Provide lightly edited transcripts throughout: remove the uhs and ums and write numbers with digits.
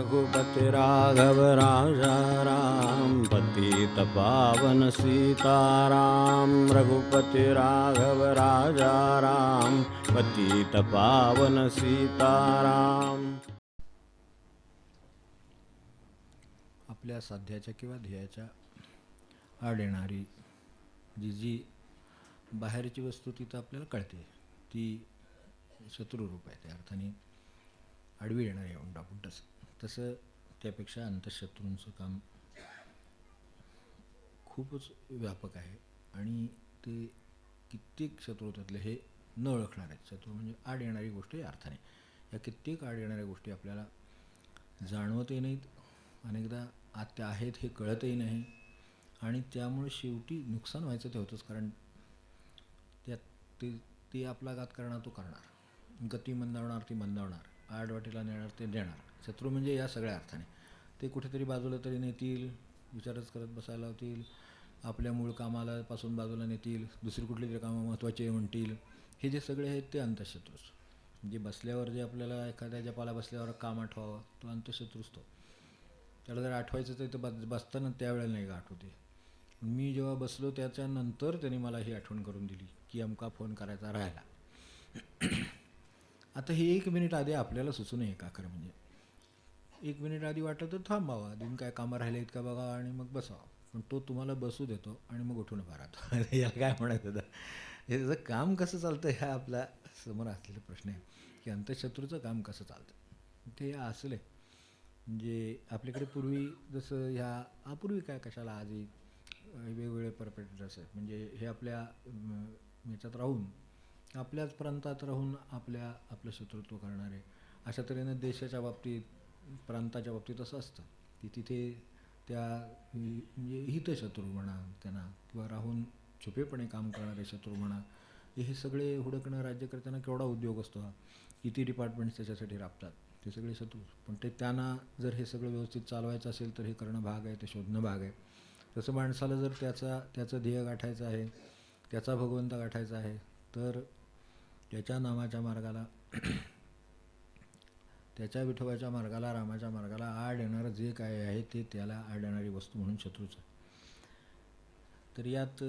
रघुपति राघव राजा राम, पतित पावन सीताराम। रघुपति राघव राजा राम, पतित पावन सीताराम। आपल्या साध्याच्या किंवा ध्येयाच्या आड येणारी जी बाहेरची वस्तू तिथं आपल्याला कळते, ती शत्रुरूप आहे. त्या अर्थाने आडवी येणारी येऊन टाकून तसं त्यापेक्षा अंतःशत्रूंचं काम खूपच व्यापक आहे आणि ते कित्येक शत्रू त्यातले हे न ओळखणार आहेत. शत्रू म्हणजे आड येणारी गोष्ट या अर्थाने. या कित्येक आड येणाऱ्या गोष्टी आपल्याला जाणवतही नाहीत, अनेकदा आत त्या आहेत हे कळतही नाही आणि त्यामुळे शेवटी नुकसान व्हायचं ते होतंच. कारण त्यात ते आपला घात करणार तो करणार, गती मंदावणार ती मंदावणार, आडवाटीला नेणार ते नेणार. शत्रू म्हणजे या सगळ्या अर्थाने ते कुठेतरी बाजूला तरी नेतील, विचारच करत बसायला लावतील, आपल्या मूळ कामाला पासून बाजूला नेतील, दुसरी कुठली तरी कामं महत्त्वाची म्हणतील. हे जे सगळे आहेत ते अंतःशत्रूच. म्हणजे बसल्यावर जे आपल्याला एखाद्या जपाला बसल्यावर काम आठवावं तो अंतःशत्रूच तो. त्याला जर आठवायचं तर बसताना त्यावेळेला नाही का आठवते. मी जेव्हा बसलो त्याच्यानंतर त्याने मला ही आठवण करून दिली की अमका फोन करायचा राहिला. आता हे 1 मिनिट आधी आपल्याला सुचू नये का खरं म्हणजे. 1 मिनिट आधी वाटलं तर थांबावा, अजून काय कामं राहिले आहेत का बघा आणि मग बसावा. पण तो तुम्हाला बसू देतो आणि मग उठून उभा राहतो. याला काय म्हणायचं होतं, हे त्याचं काम कसं चालतं ह्या आपल्या समोर असलेला प्रश्न आहे की अंतःशत्रूचं काम कसं चालतं. ते असले म्हणजे आपल्याकडे पूर्वी जसं पूर्वी काय कशाला आजही वेगवेगळे परपेट्रेटर्स आहेत. म्हणजे हे आपल्या ह्याच्यात राहून, आपल्याच प्रांतात राहून आपलं शत्रुत्व करणारे. अशा तऱ्हेनं देशाच्या बाबतीत, प्रांताच्या बाबतीत असं असतं की तिथे त्या म्हणजे हितशत्रू म्हणा त्यांना, किंवा राहून छुपेपणे काम करणारे शत्रू म्हणा, हे सगळे हुडकणं राज्यकर्त्यांना केवढा उद्योग असतो हा. किती डिपार्टमेंट्स त्याच्यासाठी राबतात, ते सगळे शत्रू. पण ते त्यांना जर हे सगळं व्यवस्थित चालवायचं असेल तर हे करणं भाग आहे, ते शोधणं भाग आहे. तसं माणसाला जर त्याचं ध्येय गाठायचं आहे, त्याचा भगवंत गाठायचा आहे, तर त्याच्या नामाच्या मार्गाला, त्याच्या विठोबाच्या मार्गाला, रामाच्या मार्गाला आड येणारं जे काय आहे ते त्याला आड येणारी वस्तू म्हणून शत्रूच आहे. तर यात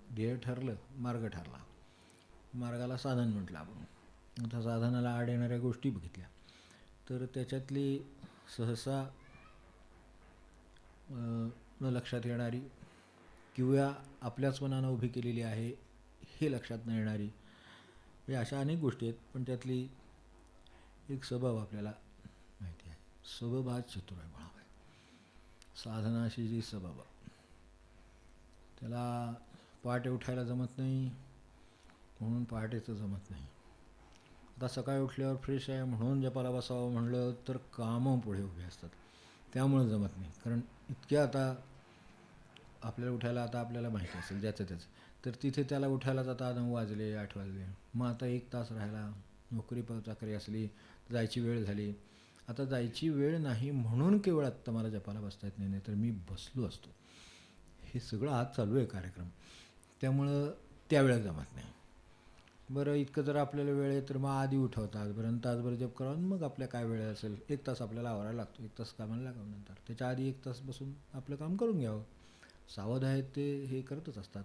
ध्येय ठरलं, मार्ग ठरला. मार्गाला साधन म्हटलं आपण. आता साधनाला आड येणाऱ्या गोष्टी बघितल्या तर त्याच्यातली सहसा न लक्षात येणारी किंवा आपल्याच मनानं उभी केलेली आहे हे लक्षात न येणारी, म्हणजे अशा अनेक गोष्टी आहेत. पण त्यातली एक सबब आपल्याला माहिती आहे. सबब हाच शत्रू आहे मुळात. साधनाशी जी सबब, त्याला पहाटे उठायला जमत नाही म्हणून पहाटेचं जमत नाही. आता सकाळी उठल्यावर फ्रेश आहे म्हणून जपाला बसावं म्हणलं तर कामं पुढे उभी असतात, त्यामुळं जमत नाही. कारण इतक्या आता आपल्याला उठायला, आता आपल्याला माहिती असेल ज्याचं त्याचं, तर तिथे त्याला उठायलाच आता 9 वाजले 8 वाजले, मग आता 1 तास राहिला. नोकरी चाकरी असली, जायची वेळ झाली. आता जायची वेळ नाही म्हणून केवळ आत्ता मला जपाला बसता येत नाही, तर मी बसलो असतो. हे सगळं आज चालू आहे कार्यक्रम, त्यामुळं त्यावेळेला जमत नाही. बरं इतकं जर आपल्याला वेळ आहे तर मग आधी उठवतात बरं, तासभर जप करून मग आपल्या काय वेळ असेल 1 तास आपल्याला आवरायला लागतो, 1 तास कामाला लागावं. नंतर त्याच्या आधी 1 तास बसून आपलं काम करून घ्यावं. सावध आहेत ते हे करतच असतात.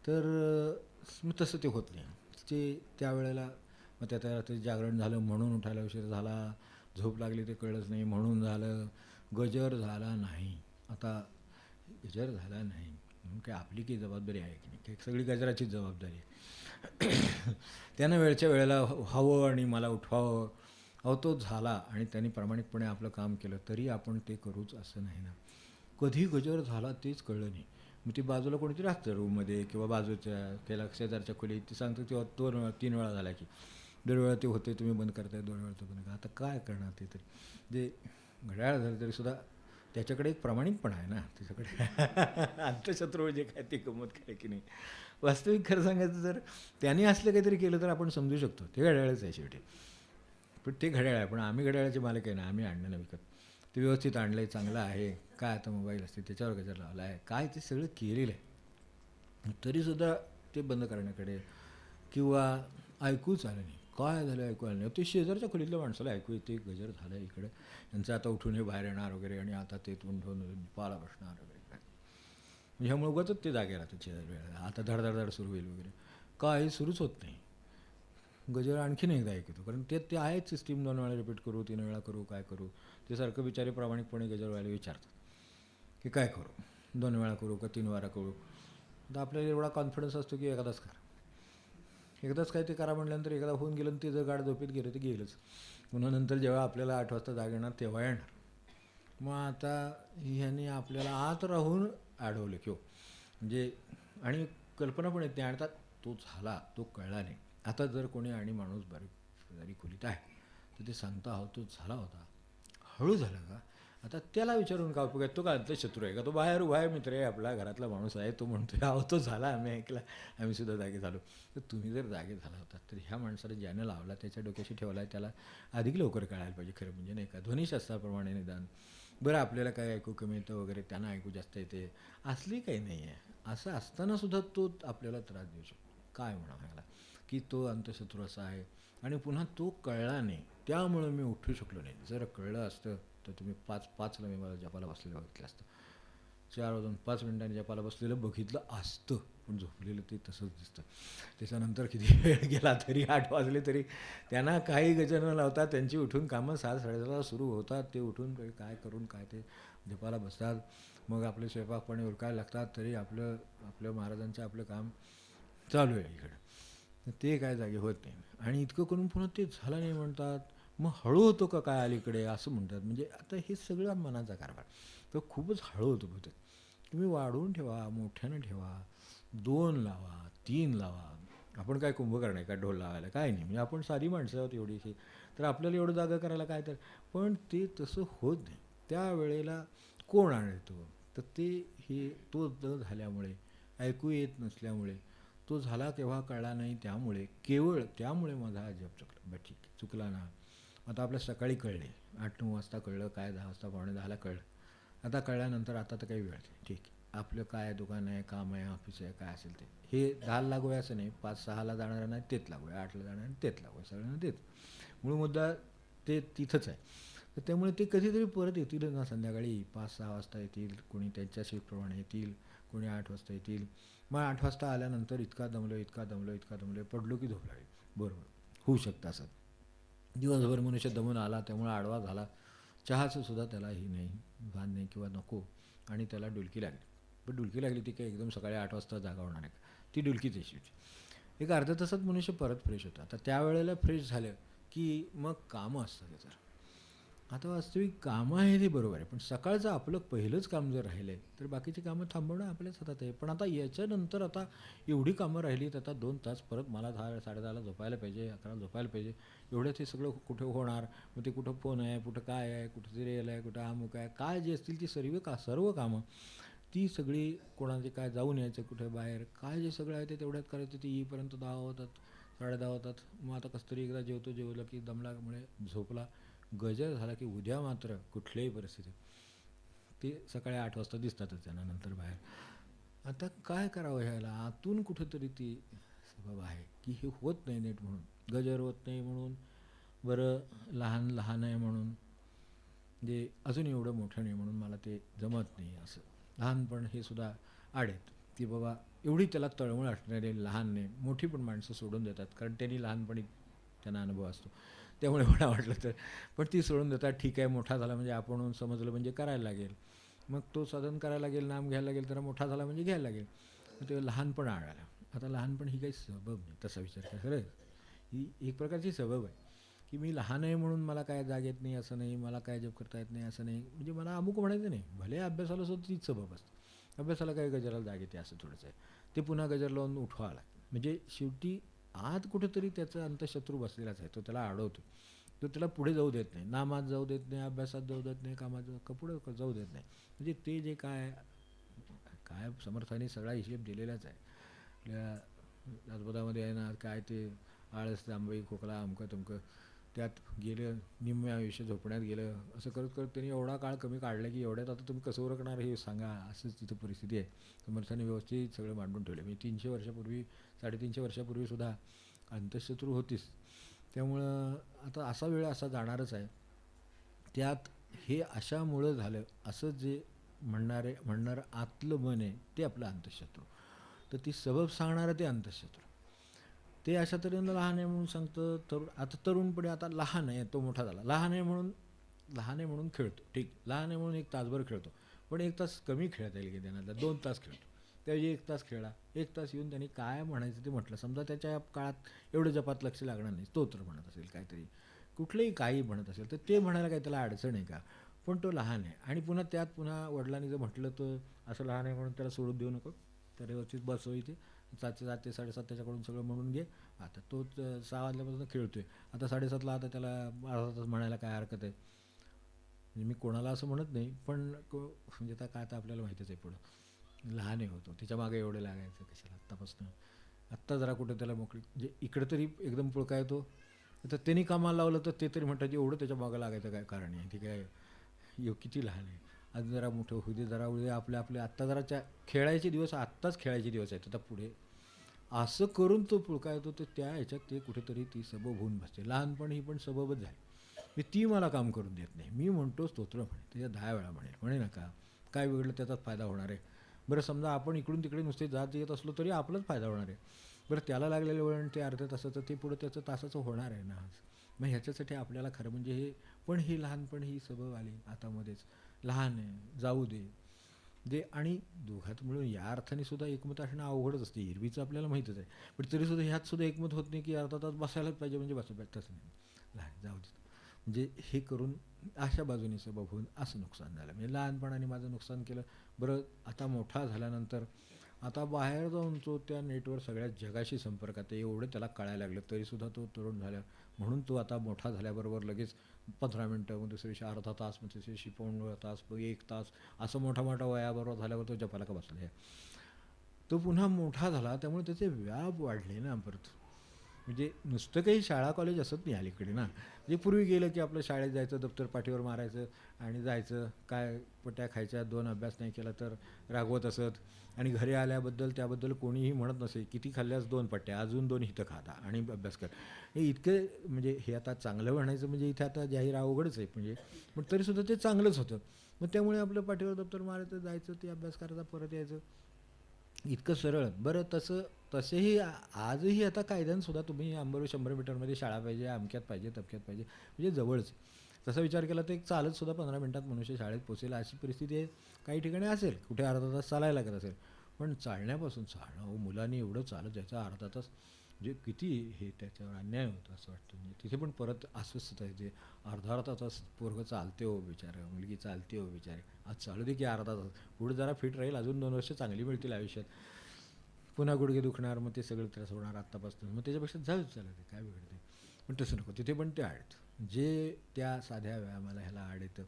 तर मग तसं ते होत नाही. ते त्यावेळेला मग त्या रात्री जागरण झालं म्हणून उठायला उशीर झाला, झोप लागली ते कळलंच नाही म्हणून झालं, गजर झाला नाही. आता गजर झाला नाही म्हणून काय आपली काही जबाबदारी आहे की नाही, काही सगळी गजराचीच जबाबदारी आहे. त्यानं वेळच्या वेळेला हवं आणि मला उठवावं. अहो तो झाला आणि त्यांनी प्रामाणिकपणे आपलं काम केलं तरी आपण ते करूच असं नाही ना. कधी गजर झाला तेच कळलं नाही. मग ती बाजूला कोणीतरी असतं रूममध्ये किंवा बाजूच्या त्याला शेजारच्या खोलीत, ती सांगतं तेव्हा 2 वेळा 3 वेळा झाला की 2 वेळा ते होते, तुम्ही बंद करताय, 2 वेळा तो बंद करा. आता काय करणार ते तरी, जे घड्याळ झालं तरीसुद्धा त्याच्याकडे एक प्रामाणिकपणा आहे ना त्याच्याकडे. अंतःशत्रू म्हणजे काय ते गंमत काय की नाही. वास्तविक खरं सांगायचं जर त्याने असलं काहीतरी केलं तर आपण समजू शकतो ते घड्याळच आहे शेवटी. पण ते घड्याळ आहे, पण आम्ही घड्याळाचे मालक आहे ना, आम्ही आणलं ना विकत. ते व्यवस्थित आणलं आहे, चांगलं आहे. काय आता मोबाईल असते त्याच्यावर गजर लावला आहे, काय ते सगळं केलेलं आहे. तरीसुद्धा ते बंद करण्याकडे किंवा ऐकूच आलं नाही. काय झालं ऐकू आलं नाही. ते शेजारच्या खोलीतल्या माणसाला ऐकू येते गजर झालं इकडे, यांचं आता उठून हे बाहेर येणार वगैरे आणि आता ते उठून पाला बसणार वगैरे काय. म्हणजे ह्यामुळे उगाचच ते जागे राहतात शेजार वेळेला. आता धडधडधड सुरू होईल वगैरे, काही सुरूच होत नाही. गजर आणखीन एकदा ऐकतो, कारण ते आहेच सिस्टीम. 2 वेळा रिपीट करू, 3 वेळा करू, काय करू. ते सारखं बिचारे प्रामाणिकपणे गजरवाले विचारतात की काय करू, 2 वेळा करू का 3 वेळा करू. तर आपल्याला एवढा कॉन्फिडन्स असतो की एकदाच करा. एकदाच काय ते करा म्हटल्यानंतर एकदा होऊन गेलं आणि ते जर गाठ झोपेत गेलं ते गेलंच. पुन्हा नंतर जेव्हा आपल्याला 8 वाजता जाग येणार तेव्हा येणार. मग आता ह्याने आपल्याला आत राहून अडवलं की हो, म्हणजे आणि कल्पना पण येत नाही. आता तो झाला, तो कळला नाही. आता जर कोणी आणि माणूस बारीक खोलीत आहे तर ते सांगता आहोत तो झाला होता, हळू झाला का. आता त्याला विचारून का उपयोग आहे, तो का अंतशत्रू आहे का, तो बाहेर उभा आहे, मित्र आहे, आपला घरातला माणूस आहे, तो म्हणतोय अहो तो झाला, आम्ही ऐकला, आम्ही सुद्धा जागे झालो. तर तुम्ही जर जागे झाला होता तर ह्या माणसाला ज्यानं लावला त्याच्या डोक्याशी ठेवला आहे त्याला अधिक लवकर कळायला पाहिजे खरं म्हणजे, नाही का. ध्वनिशास्त्राप्रमाणे निदान बरं आपल्याला काय ऐकू कमी येतं वगैरे, त्यांना ऐकू जास्त येते, असली काही नाही आहे. असं असतानासुद्धा तो आपल्याला त्रास देऊ शकतो. काय म्हणावं ह्याला, की तो अंतशत्रू असा आहे. आणि पुन्हा तो कळला नाही त्यामुळं मी उठू शकलो नाही. जर कळलं असतं तर तुम्ही 5:05ला मी मला जपाला बसलेलं बघितलं असतं. 4:05 जपाला बसलेलं बघितलं असतं, पण झोपलेलं ते तसंच दिसतं. त्याच्यानंतर किती वेळ गेला तरी 8 वाजले तरी त्यांना काही गजर न लावता त्यांची उठून कामं 7:30ला सुरू होतात. ते उठून काय करून काय ते जपाला बसतात. मग आपले स्वयंपाक पाणी उरकायला लागतात तरी आपलं महाराजांचं आपलं काम चालू आहे इकडं. तर ते काय जागे होत नाही. आणि इतकं करून पुन्हा ते झालं नाही म्हणतात. मग हळू होतो का काय अलीकडे असं म्हणतात. म्हणजे आता हे सगळं मनाचा कारभार. तो खूपच हळू होतो बहुतेक. तुम्ही वाढवून ठेवा, मोठ्यानं ठेवा, 2 लावा, 3 लावा. आपण काय कुंभकर्ण आहे का ढोल लावायला, काय नाही. म्हणजे आपण साधी माणसं आहोत एवढीशी, तर आपल्याला एवढं जागा करायला काय तर. पण ते तसं होत नाही. त्यावेळेला कोण आणतो तर ते हे तो न झाल्यामुळे, ऐकू येत नसल्यामुळे, तो झाला तेव्हा कळला नाही त्यामुळे, केवळ त्यामुळे माझा हा जप चुकला. बरं ठीक आहे, चुकला ना. आता आपल्या सकाळी कळले, 8-9 वाजता कळलं, काय 10 वाजता 9:45ला कळलं. आता कळल्यानंतर आता तर काही वेळ नाही, ठीक आहे. आपलं काय दुकान आहे, काम आहे, ऑफिस आहे, काय असेल ते, हे 10ला लागू आहे असं नाही. 5-6ला जाणार नाही तेच लागू आहे, 8ला जाणार तेच लागू आहे, सगळ्यांना तेच. मूळ मुद्दा ते तिथंच आहे. तर त्यामुळे ते कधीतरी परत येतील ना संध्याकाळी 5-6 वाजता येतील, कोणी त्यांच्या शिफ्टप्रमाणे येतील, कोणी 8 वाजता येतील. मग 8 वाजता आल्यानंतर इतका दमलो, पडलो की झोप लागली. बरोबर होऊ शकतं असं. दिवसभर मनुष्य दमून आला त्यामुळे आडवा झाला. चहाचं सुद्धा त्याला ही नाही, भान नाही किंवा नको, आणि त्याला डुलकी लागली. पण डुलकी लागली ती काय एकदम सकाळी 8 वाजता जागा होणार आहे का, ती डुलकीच अशी होती. एक अर्ध्या तासात मनुष्य परत फ्रेश होता. आता त्यावेळेला फ्रेश झालं की मग कामं असतात त्याचं. आता वास्तविक कामं आहे ते बरोबर आहे, पण सकाळचं आपलं पहिलंच काम जर राहिलं आहे तर बाकीची कामं थांबवणं आपल्याच हातात आहे. पण आता याच्यानंतर आता एवढी कामं राहिलीत, आता 2 तास परत मला 10-10:30ला झोपायला पाहिजे, 11ला झोपायला पाहिजे. एवढ्यात हे सगळं कुठे होणार. मग ते कुठं फोन आहे, कुठं काय आहे, कुठं सिरियल आहे, कुठं अमुक आहे, काय जे असतील ती सर्व कामं ती सगळी, कोणाचे काय जाऊन यायचं कुठे बाहेर, काय जे सगळं आहे ते तेवढ्यात करायचं. ते येईपर्यंत 10 होतात, 10:30 होतात. मग आता कसं तरी एकदा जेवलं की दमल्यामुळे झोपला. गजर झाला की उद्या मात्र कुठल्याही परिस्थितीत ते सकाळी 8 वाजता दिसतातच त्यांना नंतर बाहेर. आता काय करावं ह्याला, आतून कुठंतरी ती सबब आहे की हे होत नाही नीट म्हणून, गजर होत नाही म्हणून, बरं लहान आहे म्हणून, म्हणजे अजून एवढं मोठं नाही म्हणून मला ते जमत नाही असं. लहानपण हे सुद्धा आडेत की बाबा एवढी त्याला तळमळ असणारे लहान नाही. मोठी पण माणसं सोडून देतात कारण त्यांनी लहानपणी त्यांना अनुभव असतो, त्यामुळे मला वाटलं तर. पण ती सोडून देतात. ठीक आहे, मोठा झाला म्हणजे आपण समजलं म्हणजे करायला लागेल, मग तो साधन करायला लागेल, नाम घ्यायला लागेल, तर मोठा झाला म्हणजे घ्यायला लागेल. मग ते लहानपण आळालं. आता लहानपण ही काही सबब नाही तसा विचार करा. खरं ही एक प्रकारची सबब आहे की मी लहान आहे म्हणून मला काय जाग येत नाही असं नाही, मला काय जप करता येत नाही असं नाही. म्हणजे मला अमुक म्हणायचं नाही, भले अभ्यासाला सुद्धा तीच सबब असते. अभ्यासाला काय गजराला जाग येते असं थोडंच आहे. ते पुन्हा गजर लावून उठवावं लागतं. म्हणजे शेवटी आत कुठेतरी त्याचा अंतशत्रू बसलेलाच आहे. तो त्याला अडवतो, तो त्याला पुढे जाऊ देत नाही, नामात जाऊ देत नाही, अभ्यासात जाऊ देत नाही, कामात पुढे जाऊ देत नाही. म्हणजे ते जे काय समर्थाने सगळा हिशेब दिलेलाच आहे. आपल्या राजपदामध्ये आहे ना, काय ते आळस, जांभई, खोकला, अमकं तमकं, त्यात गेलं निम्मे आयुष्य झोपण्यात गेलं. असं करत करत त्यांनी एवढा काळ कमी काढला की एवढ्यात आता तुम्ही कसं उरकणार हे सांगा, असंच तिथं परिस्थिती आहे. समर्थाने व्यवस्थित सगळं मांडून ठेवलं. मी 300 वर्षापूर्वी 350 वर्षापूर्वीसुद्धा अंतशत्रू होतीच, त्यामुळं आता असा वेळ असा जाणारच आहे. त्यात हे अशामुळं झालं असं जे म्हणणारं आतलं मन आहे ते आपलं अंतःशत्रू. तर ती सबब सांगणारं ते अंतःशत्रू. ते अशा तऱ्हेनं लहान आहे म्हणून सांगतं. आता तरुणपणे आता लहान आहे, तो मोठा झाला. लहान आहे म्हणून खेळतो, ठीक. लहान आहे म्हणून 1 तासभर खेळतो. पण 1 तास कमी खेळता येईल की त्यांना, 2 तास खेळतो. त्याऐवजी 1 तास खेळला. 1 तास येऊन त्यांनी काय म्हणायचं ते म्हटलं. समजा त्याच्या काळात एवढं जपात लक्ष लागणार नाही, स्तोत्र म्हणत असेल काहीतरी, कुठलंही काही म्हणत असेल, तर ते म्हणायला काही त्याला अडचण आहे का? पण तो लहान आहे. आणि पुन्हा वडिलांनी जर म्हटलं तर असं लहान आहे म्हणून त्याला सोडून देऊ नको, त्याला व्यवस्थित बसव इथे, 7 ते 7:30 त्याच्याकडून सगळं म्हणून घे. आता तो 6 वाजल्यापासून खेळतोय, आता 7:30ला आता त्याला अर्धा तास म्हणायला काय हरकत आहे? म्हणजे मी कोणाला असं म्हणत नाही, पण म्हणजे आता काय, आता आपल्याला माहितीच आहे पुढं लहान आहे होतो, त्याच्या मागे एवढं लागायचं कशाला आत्तापासून. आत्ता जरा कुठं त्याला मोकळी, म्हणजे इकडं तरी एकदम पुळका येतो, तर त्यांनी कामाला लावलं तर ते तरी म्हणतात एवढं त्याच्या मागं लागायचं काय कारण आहे? ते काय किती लहान आहे, आज जरा मोठं होऊ दे, जरा उद्या आपले आत्ता जरा खेळायचे दिवस, आत्ताच खेळायचे दिवस आहेत, आता पुढे असं करून तो पुळका येतो. तर त्या ह्याच्यात ते कुठेतरी ती सबब होऊन बसते. लहानपण ही पण सबबच झाली. मी ती मला काम करून देत नाही. मी म्हणतो स्तोत्र म्हणे, त्याच्या 10 वेळा म्हणे नका, काय बिघडलं त्याचाच फायदा होणार आहे. बरं समजा आपण इकडून तिकडे नुसते जात येत असलो तरी आपलाच फायदा होणार आहे. बरं त्याला लागलेलं वळण ते अर्ध्या तासाचं, ते पुढं त्याचं तासाचं होणार आहे ना आज. मग ह्याच्यासाठी आपल्याला खरं म्हणजे हे लहानपण ही सबब आली आता मध्येच. लहान आहे, जाऊ दे आणि दोघात मिळून या अर्थाने सुद्धा एकमत असणं अवघडच असते. एरवीचं आपल्याला माहीतच आहे. पण तरीसुद्धा ह्यात सुद्धा एकमत होत नाही की अर्धा तास बसायलाच पाहिजे म्हणजे बसायला पाहिजे, तसं नाही. लहान जाऊ दे, म्हणजे हे करून अशा बाजूने सबब होऊन असं नुकसान झालं. म्हणजे लहानपणाने माझं नुकसान केलं. बरं आता मोठा झाल्यानंतर आता बाहेर जाऊन तो त्या नेटवर सगळ्या जगाशी संपर्कात आहे, एवढं त्याला कळायला लागलं. तरीसुद्धा तो तरुण झाला म्हणून तो आता मोठा झाल्याबरोबर लगेच 15 मिनटं, मग दुसऱ्या दिवशी अर्धा तास, मग दुसऱ्या दिवशी 1 तास, मग 1 तास, असं मोठा वयाबरोबर झाल्यावर तो जपायला का बसला आहे. तो पुन्हा मोठा झाला त्यामुळे त्याचे व्याप वाढले ना परत. म्हणजे नुसतं काही शाळा कॉलेज असत नाही अलीकडे ना. म्हणजे पूर्वी गेलं की आपलं शाळेत जायचं, दप्तर पाठीवर मारायचं आणि जायचं, काय पट्या खायच्या, 2 अभ्यास नाही केला तर रागवत असत. आणि घरी आल्याबद्दल त्याबद्दल कोणीही म्हणत नसे, किती खाल्ल्यास 2 पट्ट्या, अजून 2 इथं खाता आणि अभ्यास कर. हे इतकं म्हणजे हे आता चांगलं म्हणायचं म्हणजे इथे आता जाहीर अवघडच आहे म्हणजे, पण तरीसुद्धा ते चांगलंच होतं. मग त्यामुळे आपलं पाठीवर दप्तर मारायचं, जायचं, ते अभ्यास करायचा, परत यायचं, इतकं सरळ. बरं तसेही आजही आता कायद्यानंसुद्धा तुम्ही 100 मीटरमध्ये शाळा पाहिजे, अमक्यात पाहिजे, तमक्यात पाहिजे, म्हणजे जवळच. तसा विचार केला तर एक चालतसुद्धा 15 मिनटात मनुष्य शाळेत पोचेल अशी परिस्थिती आहे. काही ठिकाणी असेल, कुठे अर्धा तास चालायला लागत असेल, पण चालण्यापासून मुलांनी एवढं चालत जायचं अर्धा तास, म्हणजे किती हे त्याच्यावर अन्याय होतो असं वाटतं. म्हणजे तिथे पण परत अस्वस्थता येते. अर्धा तास पोरगं चालते हो बिचारं, मुलगी चालते हो बिचारे, आज चालू दे की अर्धा तास, पुढे जरा फिट राहील, अजून 2 वर्ष चांगली मिळतील आयुष्यात. पुन्हा गुडघे दुखणार, मग ते सगळं त्रास होणार आत्तापासून, मग त्याच्यापेक्षा जाऊच चालत काय बिघडते. पण तसं नको, तिथे पण ते आडतं. जे त्या साध्या व्यायामाला ह्याला आडतं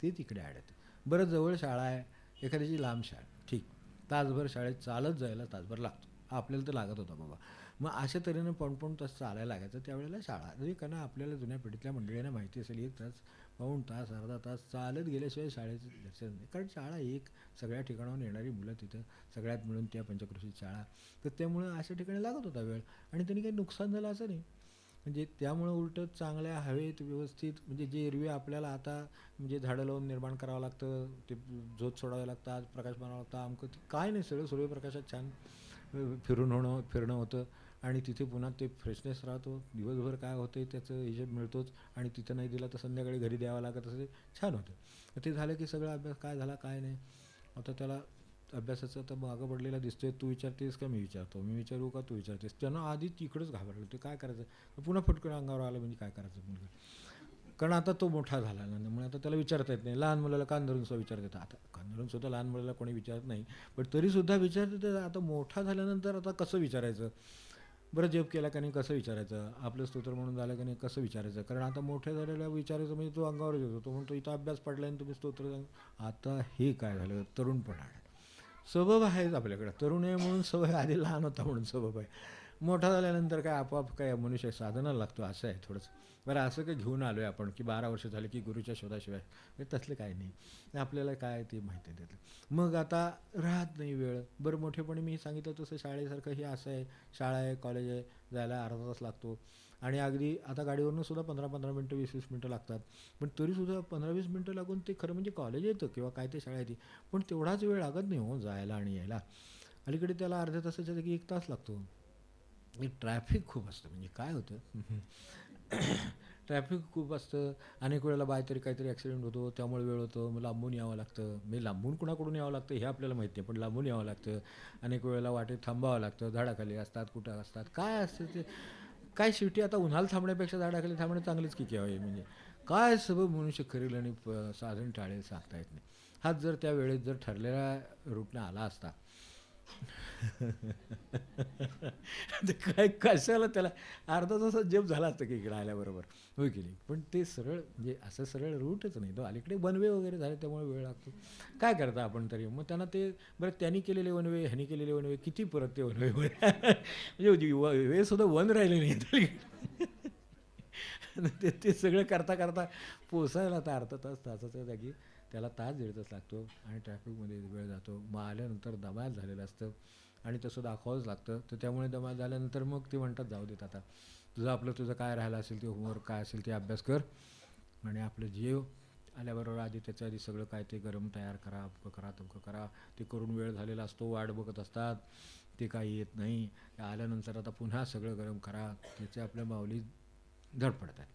ते तिकडे आडतं. बरं जवळ शाळा आहे, एखाद्याची लांब शाळा, ठीक, तासभर शाळेत चालत जायला तासभर लागतो, आपल्याला तर लागत होता बाबा. मग अशा तऱ्हेनं पण तास चालायला लागायचं त्यावेळेला शाळा. म्हणजे कारण आपल्याला जुन्या पिढीतल्या मंडळींना माहिती असेल 1 तास, पाऊण तास, अर्धा तास चालत गेल्याशिवाय शाळेचं दर्शन नाही. कारण शाळा एक सगळ्या ठिकाणाहून येणारी मुलं तिथं सगळ्यात मिळून त्या पंचक्रोशीत शाळा, तर त्यामुळं अशा ठिकाणी लागत होता वेळ. आणि त्यांनी काही नुकसान झालं असं नाही. म्हणजे त्यामुळं उलटं चांगल्या हवेत व्यवस्थित, म्हणजे जे एरवी आपल्याला आता म्हणजे झाडं लावून निर्माण करावं लागतं, ते झोत सोडावे लागतात, प्रकाश बनावं लागतं, अमकं ते काय नाही, सगळं सूर्यप्रकाशात छान फिरणं होतं. आणि तिथे पुन्हा ते फ्रेशनेस राहतो. दिवसभर काय होतं आहे त्याचं हिशेब मिळतोच. आणि तिथं नाही दिला तर संध्याकाळी घरी द्यावं लागत, असं ते छान होतं. ते झालं की सगळं अभ्यास काय झाला काय नाही. आता त्याला अभ्यासाचं तर मागं पडलेला दिसतोय, तू विचारतेस का मी विचारतो, मी विचारू का तू विचारतेस, त्यांना आधी तिकडंच घाबरलं ते काय करायचं. पुन्हा फटकन अंगावर आलं म्हणजे काय करायचं मुलगा, कारण आता तो मोठा झाला ना, त्यामुळे आता त्याला विचारता येत नाही. लहान मुलाला कान धरून सुद्धा विचारता येतं. आता कान धरून सुद्धा लहान मुलाला कोणी विचारत नाही, पण तरीसुद्धा विचारते. तर आता मोठा झाल्यानंतर आता कसं विचारायचं. बरं जप केला का नाही कसं विचारायचं, आपलं स्तोत्र म्हणून झालं का नाही कसं विचारायचं. कारण आता मोठ्या झालेल्या विचारायचं म्हणजे तो अंगावर येतो, तो म्हणतो इथं अभ्यास पडला आणि तुम्ही स्तोत्र सांग. आता हे काय झालं, तरुणपणा सबब आहेच आपल्याकडं. तरुण आहे म्हणून सवय, आधी लहान होता म्हणून सबब आहे. मोठा झाल्यानंतर काय आपोआप काय मनुष्य साधनाला लागतो असं आहे थोडंसं. बरं असं काही घेऊन आलो आहे आपण की 12 वर्ष झाले की गुरुच्या शोधाशिवाय, म्हणजे तसलं काय नाही. आपल्याला काय ते माहिती आहे त्यातलं. मग आता राहत नाही वेळ. बरं मोठेपणी मी सांगितलं तसं शाळेसारखं हे असं आहे, शाळा आहे, कॉलेज आहे, जायला अर्धा तास लागतो. आणि अगदी आता गाडीवरनं सुद्धा 15-15 मिनटं 20-20 मिनटं लागतात. पण तरीसुद्धा 15-20 मिनटं लागून ते खरं म्हणजे कॉलेज येतं किंवा काय ते शाळा येते. पण तेवढाच वेळ लागत नाही हो जायला आणि यायला. अलीकडे त्याला अर्ध्या तासाच्या जागी 1 तास लागतो. ट्रॅफिक खूप असतं. म्हणजे काय होतं ट्रॅफिक खूप असतं. अनेक वेळेला बाहेर काहीतरी ॲक्सिडेंट होतो, त्यामुळे वेळ होतो. मग लांबून यावं लागतं. म्हणजे लांबून कुणाकडून यावं लागतं हे आपल्याला माहिती आहे, पण लांबून यावं लागतं. अनेक वेळेला वाटेत थांबावं लागतं. झाडाखाली असतात, कुठं असतात. काय असतं ते काय शेवटी आता उन्हाला थांबण्यापेक्षा झाडाखाली थांबणं चांगलंच की केव्हा म्हणजे काय सबब मनुष्य करेल आणि साधन टाळेल सांगता येत नाही. हाच जर त्या वेळेत जर ठरलेल्या रूटनं आला असता ते काय कशाला त्याला अर्धा तासात जेब झाला असतं की इकडे आल्याबरोबर होय की नाही. पण ते सरळ म्हणजे असं सरळ रूटच नाही तो. अलीकडे वनवे वगैरे झाले त्यामुळे वेळ लागतो. काय करता आपण तरी मग त्यांना ते बरं त्यांनी केलेले वनवे ह्यांनी केलेले वनवे किती परत ते वनवे म्हणजे वे सुद्धा वन राहिले नाही ते ते सगळं करता करता पोचायला आता अर्धा तास तासाच्या जागी त्याला तास दीड तास लागतो आणि ट्रॅफिकमध्ये वेळ जातो. मग आल्यानंतर दमाल झालेलं असतं आणि तसं दाखवावंच लागतं. तर त्यामुळे दमाल झाल्यानंतर मग ते म्हणतात जाऊ देत आता तुझं काय राहिलं असेल ते होमवर्क काय असेल ते अभ्यास कर आणि आपलं जेव आल्याबरोबर आधी त्याच्या आधी सगळं काय ते गरम तयार करा अमकं करा तमकं करा. ते करून वेळ झालेला असतो वाट बघत असतात. ते काही येत नाही. आल्यानंतर आता पुन्हा सगळं गरम करा त्याचे आपल्या माऊली धडपडतात.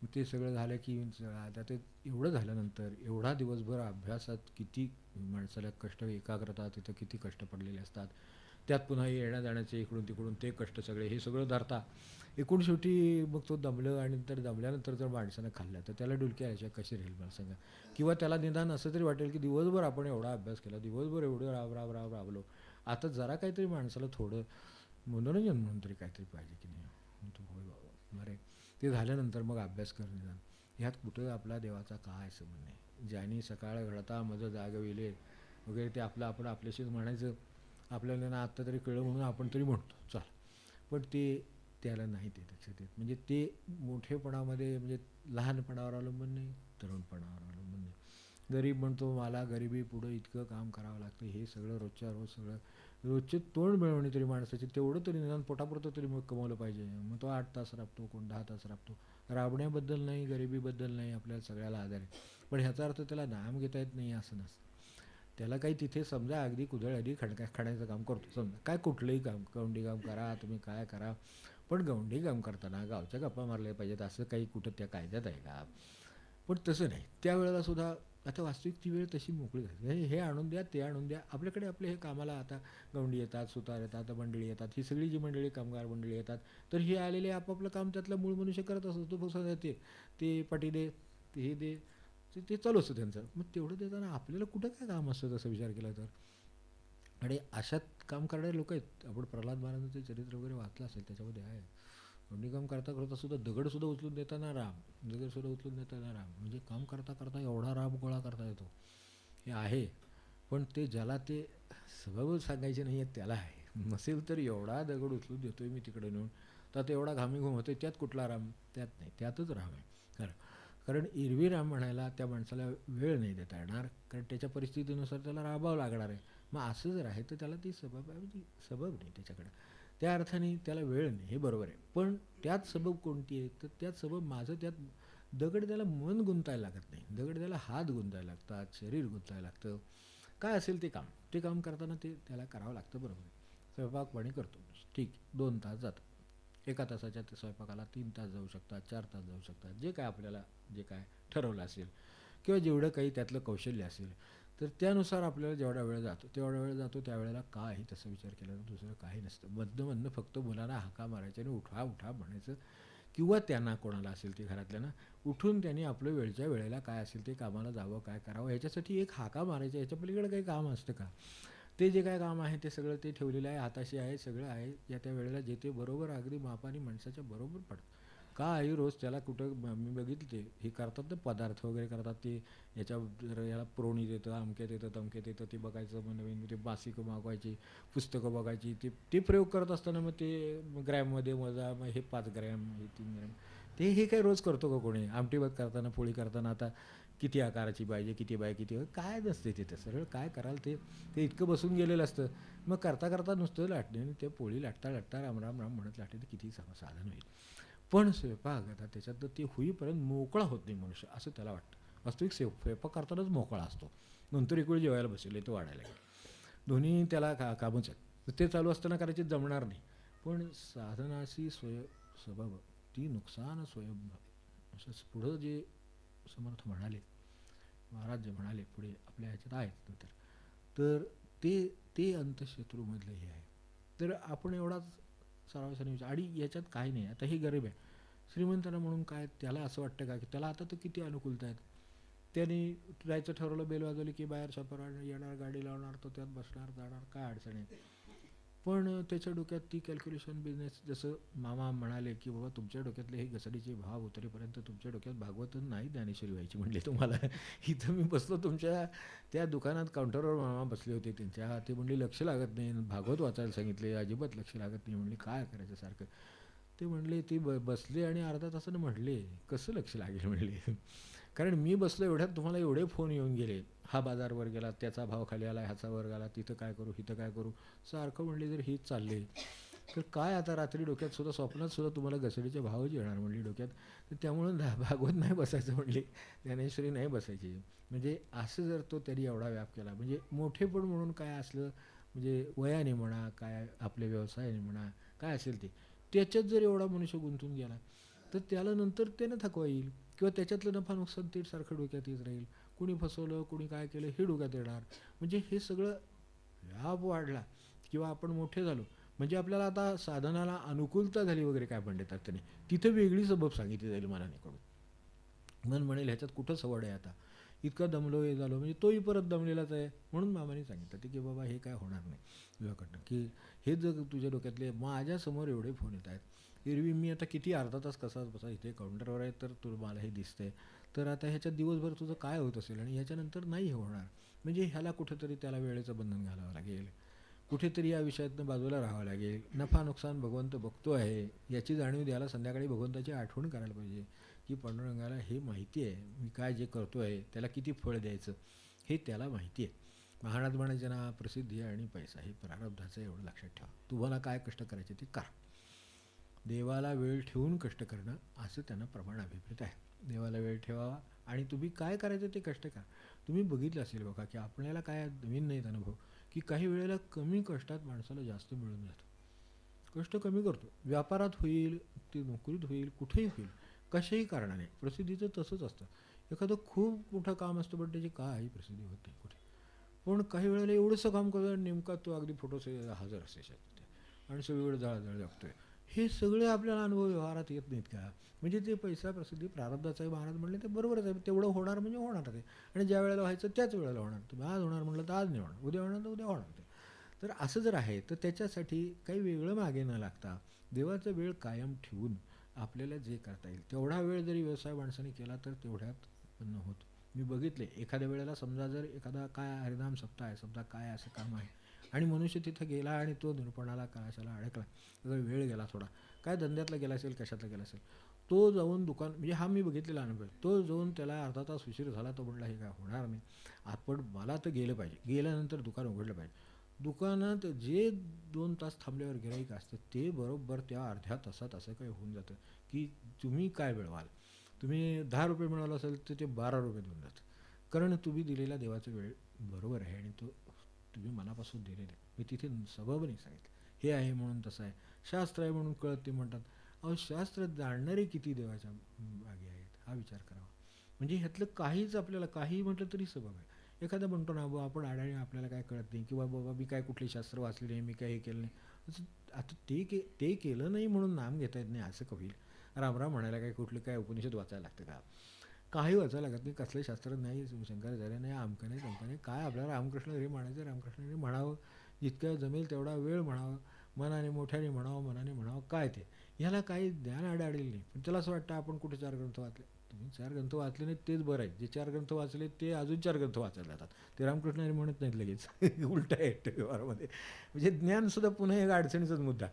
मग ते सगळं झालं की आता ते एवढं झाल्यानंतर एवढा दिवसभर अभ्यासात किती माणसाला कष्ट एकाग्रता तिथं किती कष्ट पडलेले असतात. त्यात पुन्हा येण्या जाण्याचे इकडून तिकडून ते कष्ट सगळे हे सगळं धरता एकूण शेवटी मग तो दमलं आणि नंतर दमल्यानंतर जर माणसानं खाल्लं तर त्याला डुलकी आल्याशिवाय कशी राहील मला सांगा. किंवा त्याला निदान असं तरी वाटेल की दिवसभर आपण एवढा अभ्यास केला दिवसभर एवढं राबलो आता जरा काहीतरी माणसाला थोडं मनोरंजन म्हणून तरी काहीतरी पाहिजे की नाही. म्हणतो होय बाबा बरे ते झाल्यानंतर मग अभ्यास करणं निदान ह्यात कुठं आपला देवाचा काय संबंध नाही. ज्यानी सकाळ घडता मज जागविले वगैरे ते आपण आपल्याशीच म्हणायचं. आपल्याला ना आत्ता तरी कळलं म्हणून आपण तरी म्हणतो चाल. पण ते त्याला नाही ते लक्षात येत. म्हणजे ते मोठेपणामध्ये म्हणजे लहानपणावर अवलंबून नाही तरुणपणावर अवलंबून नाही. गरीब म्हणतो मला गरिबी पुढं इतकं काम करावं लागतं हे सगळं रोजच्या रोज सगळं रोजचे तोंड मिळवणे तरी माणसाचे तेवढं तरी निदान पोटापुरतं तरी मग कमवलं पाहिजे. मग तो 8 तास राबतो कोण 10 तास राबतो. राबण्याबद्दल नाही गरिबीबद्दल नाही आपल्याला सगळ्याला आधार आहे. पण ह्याचा अर्थ त्याला नाम घेता येत नाही असं नसतं. त्याला काही तिथे समजा अगदी कुदळ खाण्याचं काम करतो समजा काय कुठलंही काम गवंडी काम करा तुम्ही काय करा. पण गवंडी काम करताना गावच्या गप्पा मारल्या पाहिजेत असं काही कुठं त्या कायद्यात आहे का. पण तसं नाही त्यावेळेला सुद्धा आता वास्तविक ती वेळ तशी मोकळी झाली. हे आणून द्या ते आणून द्या आपल्याकडे आपले हे कामाला आता गवंडी येतात सुतार येतात मंडळी येतात ही सगळी जी मंडळी कामगार मंडळी येतात तर हे आलेले आपापलं काम त्यातलं मूळ मनुष्य करत असतो. तो फक्त ते पाटी दे ते हे दे ते चालू असतं त्यांचं. मग तेवढं देताना आपल्याला कुठं काय काम असतं तसं विचार केला तर. आणि अशात काम करणारे लोक आहेत. आपण प्रल्हाद महाराजांचं चरित्र वगैरे वाचलं असेल त्याच्यामध्ये आहे. गवंडी काम करता करता सुद्धा दगडसुद्धा उचलून देताना राम दगडसुद्धा उचलून देताना राम म्हणजे काम करता करता एवढा राम गोळा करता येतो हे आहे. पण ते ज्याला ते सबब सांगायचे नाही आहेत त्याला आहे. नसेल तर एवढा दगड उचलून देतोय मी तिकडे नेऊन तर एवढा घामी घुम होतोय त्यात कुठला राम त्यात नाही त्यातच राम आहे खरं. कारण एरवी राम म्हणायला त्या माणसाला वेळ नाही देता येणार कारण त्याच्या परिस्थितीनुसार त्याला राबावं लागणार आहे. मग असं जर आहे तर त्याला ती सबब आहे म्हणजे सबब नाही त्याच्याकडे त्या अर्थाने त्याला वेळ नाही हे बरोबर आहे. पण त्यात सबब कोणती आहे तर त्यात सबब माझं त्यात दगड त्याला मन गुंतायला लागत नाही. दगड त्याला हात गुंतायला लागतात शरीर गुंतायला लागतं. काय असेल ते काम करताना ते त्याला करावं लागतं बरोबर आहे. स्वयंपाक पाणी करतो ठीक 2 तास जातात. 1 तासाच्या ते स्वयंपाकाला 3 तास जाऊ शकतात 4 तास जाऊ शकतात जे काय आपल्याला जे काय ठरवलं असेल किंवा जेवढं काही त्यातलं कौशल्य असेल तर त्यानुसार आपल्याला जेवढा वेळ जातो तेवढा वेळ जातो. त्यावेळेला काही तसं विचार केला तर दुसरं काही नसतं. मधनं फक्त मुलांना हाका मारायच्या आणि उठा उठा म्हणायचं किंवा त्यांना कोणाला असेल ते घरातल्यांना उठून त्यांनी आपलं वेळच्या वेळेला काय असेल ते कामाला जावं काय करावं ह्याच्यासाठी एक हाका मारायचा. ह्याच्या पलीकडे काही काम असतं का. ते जे काय काम आहे ते सगळं ते ठेवलेलं आहे हाताशी आहे सगळं आहे. या त्या वेळेला जे ते बरोबर अगदी मापाने माणसाच्या बरोबर पडतं. का आहे रोज त्याला कुठं मी बघितलं ते हे करतात ना पदार्थ वगैरे करतात ते याला पुरवणी देतं अमक्यात येतं तमक्यात येतं ते बघायचं मग नवीन ते मासिकं मागवायची पुस्तकं बघायची ते प्रयोग करत असताना मग ते ग्रॅममध्ये मजा मग हे 5 ग्रॅम हे 3 ग्रॅम हे काही रोज करतो का कोणी. आमटी भात करताना पोळी करताना आता किती आकाराची पाहिजे किती बाय किती काय नसते तिथे सरळ काय कराल ते इतकं बसून गेलेलं असतं. मग करता करता नुसतं लाटणे आणि ते पोळी लाटता लाटता राम राम राम म्हणत लाटते तर किती साधन होईल. पण स्वयंपाक आता त्याच्यात ते होईपर्यंत मोकळा होत नाही मनुष्य, असं त्याला वाटतं. वास्तविक स्वयंपाक करतानाच मोकळा असतो. नंतर एक वेळ जेवायला बसेल तो वाढायला लागेल. दोन्ही त्याला कामच आहेत. तर ते चालू असताना करायचे जमणार नाही. पण साधनाशी स्वभाव ती नुकसान स्वयंभाव असं पुढं जे समर्थ म्हणाले, महाराज जे म्हणाले पुढे आपल्या ह्याच्यात आहेत नंतर, तर ते ते अंतशत्रूमधलं हे आहे. तर आपण एवढाच सारांशाने विचार, आणि याच्यात काही नाही. आता ही गरीब आहे, श्रीमंतांना म्हणून काय त्याला असं वाटतं का की त्याला आता तर किती अनुकूलता आहेत. त्याने जायचं ठरवलं, बेल वाजवली की बाहेर शॉपर येणार, गाडी लावणार, तो त्यात बसणार, जाणार, काय अडचण आहे. पण त्याच्या डोक्यात ती कॅल्क्युलेशन बिझनेस, जसं मामा म्हणाले की बाबा तुमच्या डोक्यातले हे घसडीचे भाव उतरेपर्यंत तुमच्या डोक्यात भागवत नाही ज्ञानेश्वरी व्हायची म्हणले तुम्हाला. इथं मी बसलो तुमच्या त्या दुकानात काउंटरवर, मामा बसले होते त्यांच्या, ते म्हणले लक्ष लागत नाही, भागवत वाचायला सांगितले, अजिबात लक्ष लागत नाही. म्हणले काय करायचं सारखं. ते म्हणले ते बसले आणि अर्धा तासानं म्हटले कसं लक्ष लागेल म्हणले. कारण मी बसलो एवढ्यात तुम्हाला एवढे फोन येऊन गेले, हा बाजारवर गेला, त्याचा भाव खाली आला, ह्याचा वर आला, तिथं काय करू, इथं काय करू, सारखं म्हणले जर हेच चालले तर काय आता रात्री डोक्यात सुद्धा, स्वप्नात सुद्धा तुम्हाला घसडीचे भावच येणार म्हणले डोक्यात. तर त्यामुळं भागवत नाही बसायचं म्हणले, ज्ञानेश्वरी नाही बसायची. म्हणजे असं जर तो त्यांनी एवढा व्याप केला, म्हणजे मोठेपण म्हणून काय असलं, म्हणजे वयाने म्हणा, काय आपल्या व्यवसायाने म्हणा, काय असेल ते, त्याच्यात जर एवढा मनुष्य गुंतून गेला तर त्याला नंतर त्यानं थकवा येईल, किंवा त्याच्यातलं नफा नुकसान ते सारखं डोक्यात येत राहील. कुणी फसवलं, कुणी काय केलं हे डोक्यात येणार. म्हणजे हे सगळं व्याप वाढला किंवा आपण मोठे झालो म्हणजे आपल्याला आता साधनाला अनुकूलता झाली वगैरे काय म्हणतात त्याने, तिथं वेगळी सबब सांगितली जाईल मनानेकडून. मन म्हणेल ह्याच्यात कुठं सवड आहे आता, इतका दमलो हे झालो, म्हणजे तोही परत दमलेलाच आहे. म्हणून मामाने सांगितलं ते की बाबा हे काय होणार नाही तुझ्याकडनं, की हे जर तुझ्या डोक्यातले, माझ्यासमोर एवढे फोन येत आहेत, एरवी मी आता किती अर्धा तास कसाच बसा इथे काउंटरवर आहे, तर मला हे दिसतंय, तर आता ह्याच्यात दिवसभर तुझं काय होत असेल, आणि ह्याच्यानंतर नाही हे होणार. म्हणजे ह्याला कुठंतरी त्याला वेळेचं बंधन घालावं लागेल, कुठेतरी या विषयातनं बाजूला राहावं लागेल. नफा नुकसान भगवंत बघतो आहे याची जाणीव द्यायला संध्याकाळी भगवंताची आठवण करायला पाहिजे, की पांडुरंगाला हे माहिती आहे मी काय जे करतो आहे त्याला किती फळ द्यायचं हे त्याला माहिती आहे. महाराज म्हणायचे ना, प्रसिद्धी आणि पैसा हे प्रारब्धाचं, एवढं लक्षात ठेवा. तुम्हाला काय कष्ट करायचे ते करा. देवाला वेळ ठेवून कष्ट करणं असं त्यांना प्रमाण अभिप्रेत आहे. देवाला वेळ ठेवावा आणि तुम्ही काय करायचं ते कष्ट करा. तुम्ही बघितलं असेल बघा की आपल्याला काय नवीन नाहीत अनुभव, की काही वेळेला कमी कष्टात माणसाला जास्त मिळून जातं. कष्ट कमी करतो, व्यापारात होईल, ते नोकरीत होईल, कुठेही होईल, कशाही कारणाने. प्रसिद्धीचं तसंच असतं. एखादं खूप मोठं काम असतं पण त्याची काही प्रसिद्धी होत नाही कुठे. पण काही वेळेला एवढंसं काम करतो नेमका तो अगदी फोटो हजर असते आणि सगळीकडे जळजळ जगतोय. हे सगळे आपल्याला अनुभव व्यवहारात येत नाहीत का? म्हणजे ते पैसा प्रसिद्धी प्रारब्धाचा आहे महाराज म्हणले ते बरोबरच आहे. तेवढं होणार म्हणजे होणार ते, आणि ज्या वेळेला व्हायचं त्याच वेळेला होणार. तुम्ही आज होणार म्हटलं तर आज नाही होणार, उद्या होणार तर उद्या होणार ते. तर असं जर आहे तर त्याच्यासाठी काही वेगळं मागे न लागता देवाचा वेळ कायम ठेवून आपल्याला जे करता येईल तेवढा वेळ जरी व्यवसाय माणसाने केला तर तेवढ्यात उत्पन्न होतं. मी बघितले एखाद्या वेळेला, समजा जर एखादा काय हरिनाम सप्ताह आहे, समजा काय असं काम आहे आणि मनुष्य तिथं गेला आणि तो निरूपणाला कशाला अडकला, त्याचा वेळ गेला थोडा, काय धंद्यातला गेला असेल, कशातला गेला असेल, तो जाऊन दुकान, म्हणजे हा मी बघितलेला अनुभव आहे, तो जाऊन त्याला अर्धा तास उशीर झाला, तो म्हटला हे काय होणार नाही, आपण मला तर गेलं पाहिजे. गेल्यानंतर दुकान उघडलं पाहिजे. दुकानात जे 2 तास थांबल्यावर गिऱ्हाईक असतं ते बरोबर त्या अर्ध्या तासात असं काही होऊन जातं की तुम्ही काय मिळवाल. तुम्ही 10 रुपये मिळाला असेल तर ते 12 रुपये देऊन जातं. कारण तुम्ही दिलेला देवाचा वेळ बरोबर आहे आणि तो तुम्ही मनापासून दिलेला आहे. मी तिथे सबब नाही सांगितलं हे आहे म्हणून तसं आहे, शास्त्र आहे म्हणून कळत ते म्हणतात. अहो शास्त्र जाणणारे किती देवाच्या मागे आहेत हा विचार करावा. म्हणजे ह्यातलं काहीच आपल्याला काही म्हटलं तरी सबब आहे. एखादा म्हणतो ना बाबा आपण अडाणी, आपल्याला काय कळत नाही, किंवा बाबा मी काय कुठले शास्त्र वाचले नाही, मी काय हे केलं नाही. आता ते केलं नाही म्हणून नाम घेता येत नाही असं कबील. रामराम म्हणायला काय कुठलं काय उपनिषद वाचायला लागतं का? काही वाचायला लागत नाही, कसलं शास्त्र नाही, शंकराचार्य नाही, आमकं नाही, तमकं नाही. काय आपल्याला रामकृष्ण हरी म्हणायचं, रामकृष्ण हरी म्हणावं, जितकं जमेल तेवढा वेळ म्हणावं, मनाने मोठ्याने म्हणावं, मनाने म्हणावं, काय ते ह्याला काही ज्ञान आडाळेल नाही. पण त्याला असं वाटतं आपण कुठे 4 ग्रंथ वाचले. तुम्ही 4 ग्रंथ वाचले नाहीत तेच बरं आहे. जे 4 ग्रंथ वाचले ते अजून 4 ग्रंथ वाचायला जातात. ते रामकृष्ण हरी म्हणत नाहीत लगेच. उलटं आहे व्यवहारामध्ये. म्हणजे ज्ञानसुद्धा पुन्हा एक अडचणीचाच मुद्दा.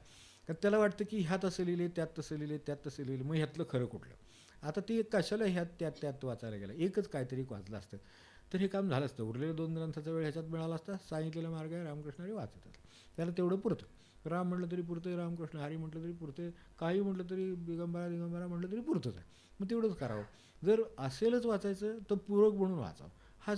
तर त्याला वाटतं की ह्यात असं लिहिले, त्यात तसं लिहिले, त्यात तसं लिहिले, मग ह्यातलं खरं कुठलं. आता ते कशाला ह्यात त्यात वाचायला गेलं, एकच काहीतरी वाचलं असतं तर हे काम झालं असतं. उरलेलं 2 ग्रंथाचा वेळ ह्याच्यात मिळाला असता, सांगितलेला मार्ग आहे रामकृष्ण हरी वाचत असतं, त्याला तेवढं पुरतं. राम म्हटलं तरी पुरते, रामकृष्ण हरी म्हटलं तरी पुरते, काही म्हटलं तरी दिगंबरा म्हटलं तरी पुरतंच आहे. मग तेवढंच करावं. जर असेलच वाचायचं तर पूरक म्हणून वाचावं.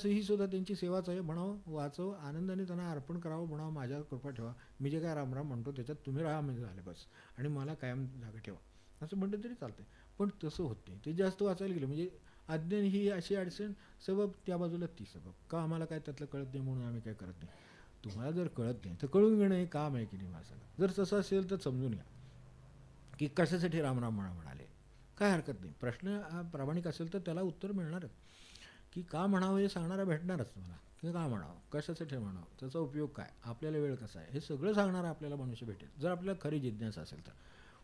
ही सुद्धा त्यांची सेवाच आहे. म्हणावं, वाचावं, आनंदाने त्यांना अर्पण करावं, म्हणावं माझ्यावर कृपा ठेवा, मी जे काय रामराम म्हणतो त्याच्यात तुम्ही राहा म्हणजे झाले बस, आणि मला कायम जागा ठेवा, असं म्हटलं तरी चालतंय. पण तसं होत नाही. ते जास्त वाचायला गेलं म्हणजे अज्ञान ही अशी अडचण, सबब त्या बाजूला ती सबब, का आम्हाला काय त्यातलं कळत नाही म्हणून आम्ही काय करत नाही. तुम्हाला जर कळत नाही तर कळून घेणं हे काम आहे की नाही माझं. जर तसं असेल तर समजून घ्या की कशासाठी रामराम म्हणाले, काय हरकत नाही. प्रश्न हा प्रामाणिक असेल तर त्याला उत्तर मिळणारच, की का म्हणावं हे सांगणारा भेटणारच तुम्हाला, की का म्हणावं, कशासाठी म्हणावं, त्याचा उपयोग काय, आपल्याला वेळ कसा आहे, हे सगळं सांगणारा आपल्याला मनुष्य भेटेल जर आपल्याला खरी जिज्ञासा असेल तर.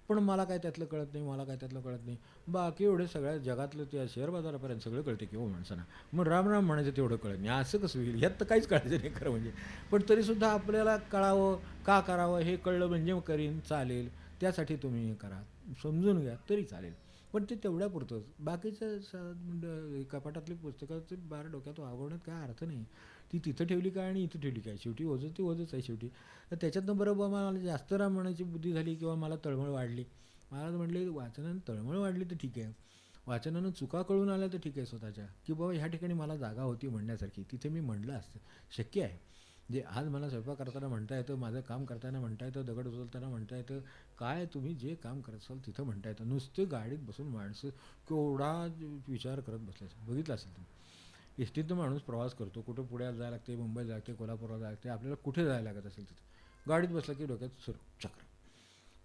पण मला काय त्यातलं कळत नाही, मला काय त्यातलं कळत नाही, बाकी एवढे सगळ्या जगातलं त्या शेअर बाजारापर्यंत सगळं कळते की हो माणसांना, मग रामराम म्हणायचं तेवढं कळत नाही, असं कसं होईल, ह्यात तर काहीच कळायचं नाही खरं म्हणजे. पण तरीसुद्धा आपल्याला कळावं, का करावं हे कळलं म्हणजे करीन चालेल, त्यासाठी तुम्ही हे करा, समजून घ्या तरी चालेल. पण ते तेवढ्यापुरतंच, बाकीच्या कपाटातली पुस्तकाचं बार डोक्यात वागवण्यात काय अर्थ नाही. ती तिथं ठेवली काय आणि इथं ठेवली काय, शेवटी ओझं ते ओझंच आहे शेवटी. तर त्याच्यातनं बरोबर मला जास्त राम म्हणायची बुद्धी झाली किंवा मला तळमळ वाढली. महाराज म्हटले वाचनानं तळमळ वाढली तर ठीक आहे, वाचनानं चुका कळून आल्या तर ठीक आहे स्वतःच्या, की बाबा ह्या ठिकाणी मला जागा होती म्हणण्यासारखी, तिथे मी म्हणलं असतं, शक्य आहे. जे आज मला स्वयंपाक करताना म्हणता येतं, माझं काम करताना म्हणता येतं, दगड उचलताना म्हणता येतं, काय तुम्ही जे काम करत असाल तिथं म्हणता येतं. नुसते गाडीत बसून माणसं केवढा विचार करत बसल्याचं बघितलं असेल तुम्ही. एस टीतनं माणूस प्रवास करतो, कुठं पुण्याला जायला लागते, मुंबईला जायला लागते, कोल्हापूरला जायला लागते, आपल्याला कुठे जायला लागत असेल तिथं गाडीत बसला की डोक्यात चक्र.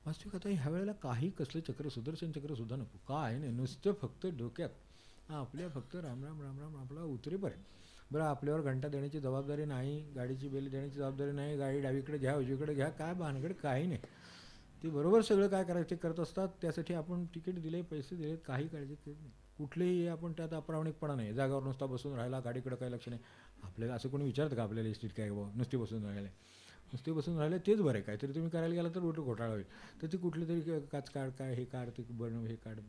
वास्तविक आता ह्या वेळेला काही कसलं चक्र, सुदर्शन चक्रसुद्धा नको, काय नाही, नुसतं फक्त डोक्यात आपल्या फक्त रामराम रामराम आपला उतरेपर्यंत. बरं, आपल्यावर घंटा देण्याची जबाबदारी नाही, गाडीची बेल देण्याची जबाबदारी नाही, गाडी डावीकडे घ्या उजवीकडे घ्या काय भानगड काही नाही. ते बरोबर सगळं काय करायचं ते करत असतात. त्यासाठी आपण तिकीट दिले, पैसे दिले, काही काळजी करत नाही. कुठलेही आपण त्यात अप्रामाणिकपणा नाही. जागावर नुसता बसून राहिला, गाडीकडे काही लक्ष नाही. आपल्याला असं कोणी विचारतं का आपल्याला एसटीत काय बाबा नुसते बसून राहिले, नुसते बसून राहिले तेच बरं आहे. काहीतरी तुम्ही करायला गेला तर उलट घोटाळा होईल. तर ती कुठली तरी काच काढ, काय हे काढ, ते बनव, हे काढ,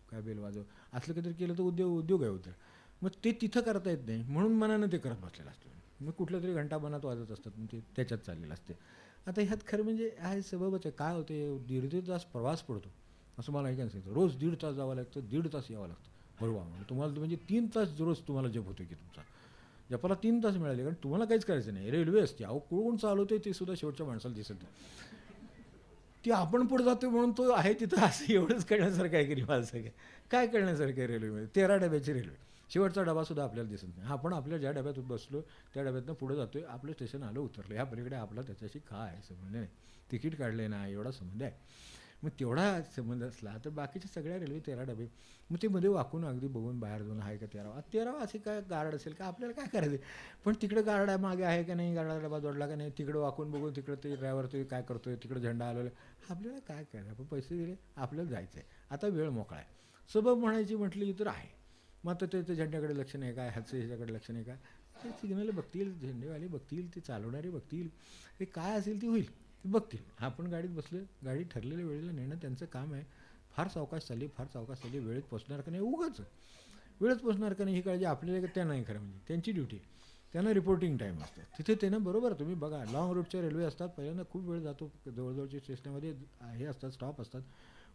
काय बेल वाजव, असलं काहीतरी केलं तर उद्योग आहे उद्योग. मग ते तिथं करता येत नाही म्हणून मनानं ते करत बसलेलं असतं. मग कुठलं तरी घंटा बनात वाजत असतात, मग ते त्याच्यात चाललेलं असते. आता ह्यात खरं म्हणजे हा सबबच आहे. काय होते, दीड तास प्रवास पडतो असं मला ऐकायला सांगितलं. रोज 1.5 तास जावं लागतं, 1.5 तास यावं लागतं. बरोबर, म्हणजे तुम्हाला म्हणजे 3 तास रोज तुम्हाला जप होतो की तुमचा. जपाला 3 तास मिळाले कारण तुम्हाला काहीच करायचं नाही. रेल्वे असते, अहो कोण चालवते ते सुद्धा शेवटच्या माणसाला दिसत नाही. ती आपण पुढे जातो म्हणून तो आहे तिथं असं एवढंच कळण्यासारखं आहे की नाही मला सगळं. काय कळण्यासारखं आहे रेल्वेमध्ये, 13 डब्याची रेल्वे, शेवटचा डबासुद्धा आपल्याला दिसत नाही. आपण आपल्या ज्या डब्यात बसलो त्या डब्यातनं पुढे जातो आहे, आपलं स्टेशन आलं उतरलं, ह्या पलीकडे आपला त्याच्याशी काय संबंध नाही, तिकीट काढले ना एवढा संबंध आहे. मग तेवढा संबंध असला तर बाकीच्या सगळ्या रेल्वे 13 डबे, मग ते मध्ये वाकून अगदी बघून बाहेर जाऊन आहे का 13वा असे काय गार्ड असेल का आपल्याला काय करायचं. पण तिकडे गार्ड मागे आहे का नाही, गार्डाला डबा जोडला का नाही, तिकडे वाकून बघून तिकडे ते ड्रायव्हर ते काय करतोय, तिकडे झेंडा आलेला, आपल्याला काय करायचं. आपण पैसे दिले, आपल्याला जायचं आहे, आता वेळ मोकळा आहे. सबब म्हणायची म्हटली तर आहे. मग आता ते झेंड्याकडे लक्ष नाही काय, ह्याचं ह्याच्याकडे लक्ष नाही काय, ते सिग्नल बघतील, झेंडेवाले बघतील, ते चालवणारे बघतील, हे काय असेल ते होईल, ते बघतील. आपण गाडीत बसले, गाडी ठरलेल्या वेळेला नेणं त्यांचं काम आहे. फार सावकाश चालली, फार सावकाश चालली, वेळेत पोचणार का नाही, उगाच वेळेत पोचणार का नाही ही काळजी आपल्याला त्या नाही. खरं म्हणजे त्यांची ड्युटी, त्यांना रिपोर्टिंग टाईम असतो तिथे. त्यानं बरोबर तुम्ही बघा, लाँग रूटच्या रेल्वे असतात, पहिल्यांदा खूप वेळ जातो, जवळजवळच्या स्टेशनमध्ये हे असतात, स्टॉप असतात,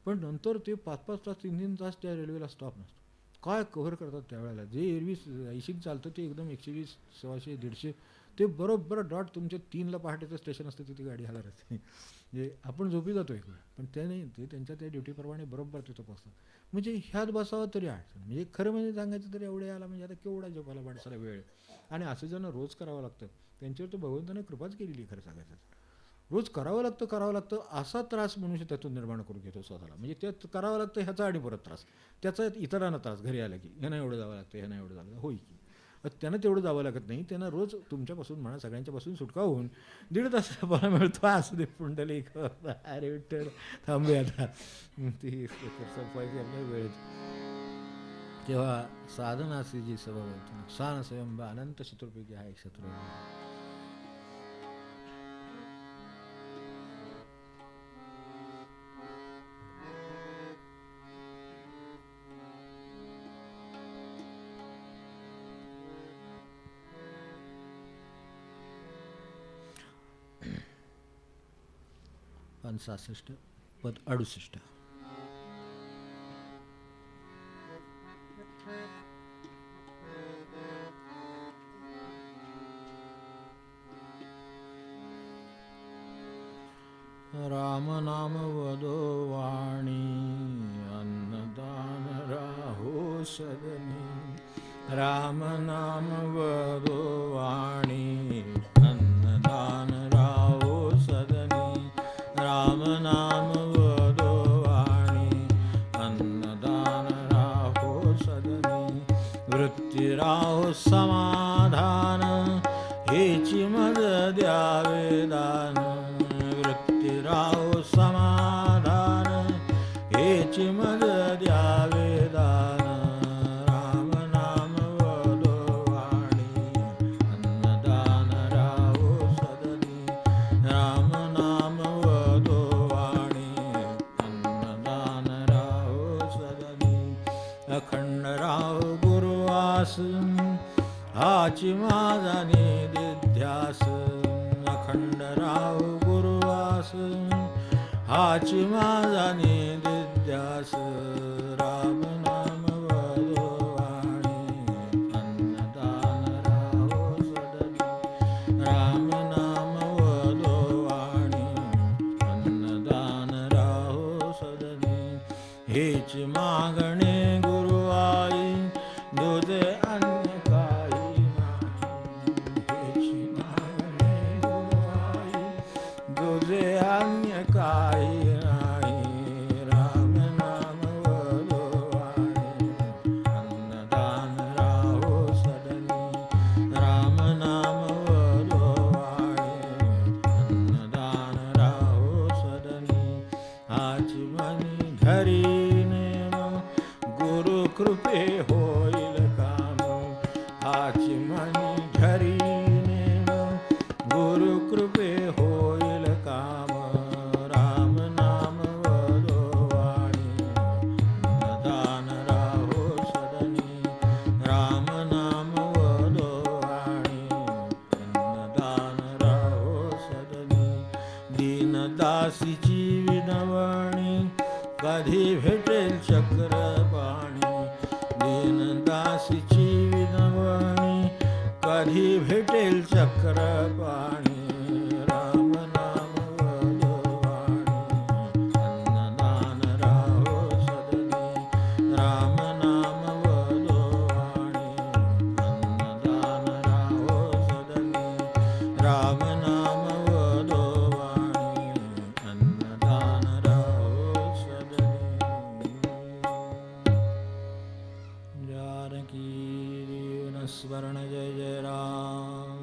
पण नंतर ते 5-5 तास 3-3 तास त्या रेल्वेला स्टॉप नसतो. काय कव्हर करतात त्यावेळेला. जे एरवी ऐशिक चालतं ते एकदम 120, 125, 150, ते बरोबर डॉट तुमच्या 3ला पहाटेचं स्टेशन असतं तिथे गाडी हलत असते. म्हणजे आपण झोपी जातो एक वेळ, पण ते नाही, ते त्यांच्या त्या ड्युटीप्रमाणे बरोबर तिथं पोचतात. म्हणजे ह्यात बसावं तरी अडचण. म्हणजे खरं म्हणजे सांगायचं तरी एवढे आला म्हणजे आता केवढा झोपायला माणसाला वेळ. आणि असं ज्यांना रोज करावं लागतं त्यांच्यावर तर भगवंताने कृपाच केलेली खरं सांगायचं. रोज करावं लागतं असा त्रास मनुष्य त्यातून निर्माण करून घेतो स्वतःला. म्हणजे त्यात करावं लागतं ह्याचा आणि परत त्रास, त्याचा इतरांना त्रास घरी आला की ह्यांना एवढं जावं लागतं, ह्यांना एवढं जावं लागतं, होई की त्यांना तेवढं जावं लागत नाही. त्यांना रोज तुमच्यापासून म्हणा सगळ्यांच्यापासून सुटका होऊन 1.5 तास मला मिळतो. असू दे पुंडलिक, अरे विठ्ठल थांबूया आता ती सफाई वेळेत. तेव्हा साधनाची जी सबब होती, नुकसान स्वयं अनंत शत्रुपैकी हा एक शत्रू आहे. 65 पद 68. राम नाम वदो वाणी अन्नदान राहो सदनी. राम नाम वदो वाणी अन्नदान राहो सदनी. राम नाम वदो वाणी अन्नदान राहो सदनी. वृत्ती राहो समाधान हेची मज द्यावे दान. राहो समाधान हेची मज द्यावे दान. राम नाम वदो वाणी अन्नदान राहो सदनी. राम नाम वदो वाणी अन्नदान राहो सदनी. अखंड राहो गुरुवास हाची माझा निध्यास. अखंड राहो गुरुवास हाची माझा निध्यास. राम नाम वदो वाणी अन्नदान राहो सदनी. राम नाम वदो वाणी अन्नदान राहो सदनी. हेची मागणे गुरुवाई दुजे अन्य काही नाही. हेची मागणे गुरुवाई दुजे अन्य काही नाही. राम नाम वदो वाणी अन्नदान राहो सदनी. राम नाम वदो वाणी अन्नदान राहो सदनी. हाची मनी घरी नेम गुरु कृपे होईल काम. हाची मनी घरी नेम गुरु कृपे होईल काम. राम नाम वदो वाणी अन्नदान राहो सदनी. राम नाम वदो वाणी अन्नदान राहो सदनी. दीनदासीची विनवणी कधी भेटेल चक्रपाणी. दीनदासीची विनवणी कधी भेटेल चक्रपाणी. राम नाम वदो वाणी अन्नदान राहो सदनी. राम नाम वदो वाणी अन्नदान राहो सदनी. राम नाम वदो वाणी अन्नदान राहो सदनी. जानकी जीवन स्मरण जय जय राम.